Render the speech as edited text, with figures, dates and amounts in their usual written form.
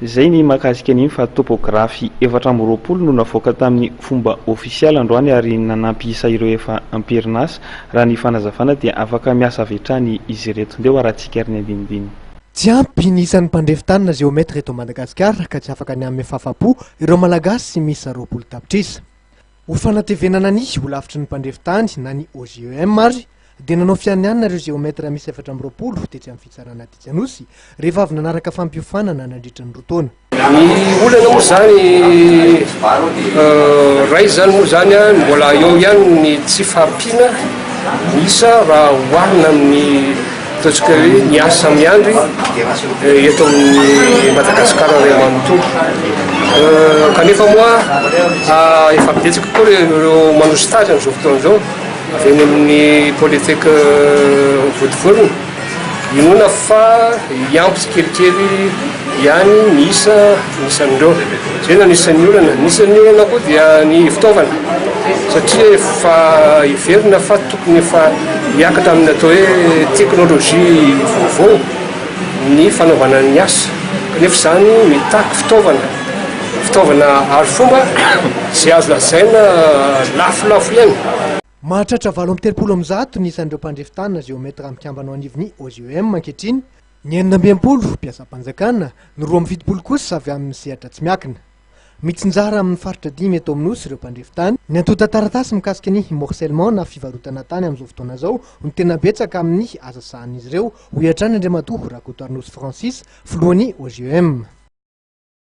Zay ny mahakasika ny fa topografia 420 no navoaka tamin'ny fomba ofisialy androany ary nanampy isa ireo efa amperinasa raha ny fanazavana dia afaka miasa avetrany izy ireto. Ndeo arahantsika ary ny andinidiny. Tsy ampy ny isan'ny mpandrafitany na géomètre eto Madagasikara ka tsy afaka ny amin'ny fahafapo ireo malagasy misy 20 tapitrisa. Ho fanatevenana ny ho lavitry ny mpandrafitany na ny OGEM ary dia nanao fianianana ireo géomètre misy 420 tetsy amin'ny fitsarana Titsianosy rehefa avy nanaraka fampiofanana nandritra ny roa taona. Ny olana moa zany ray zany moa zany mbola eo ihany ny tsy fahampiana isa raha oharina amin'ny ataontsika hoe ny asa miandry eto amin'ny Madagasikara ray manontolo. Kanefa moa efa betsaka koa ireo manohy stage amin'izao fotoana izao avy eny amin'ny politika vodivorona inoana fa hiampy tsikelikely ihany ny isan'ireo. Zay no anisan'ny olana. Anisan'ny olana koa dia ny fitaovana satria efa hiverina fa tokony efa hiakatra amin'ny atao hoe teknôlôjia vaovao ny fanaovana ny asa. Kanefa izany mitaky fitaovana aro fomba izay azo lazaina lafolafo ihany. Mahatratra 730 ny isan'ireo mpandrefitany na géomètre amikambanao anivon'ny OGEM ankehitriny, ny 920 mpiasam-panjakana, ny 270 kosa avy amin'ny sehatra tsy miakina. Mitsinjara amin'ny faritra 5 eto amin'ny nosy ireo mpandrefitany. Ny antota taratasy mikasika ny morcellement na fivarotana tany amin'izao fotoana izao no tena betsaka amin'ny asa sahan'izy ireo, ho iatrany Andriamatoa Rakotoarnosy Francis filohan'ny OGEM.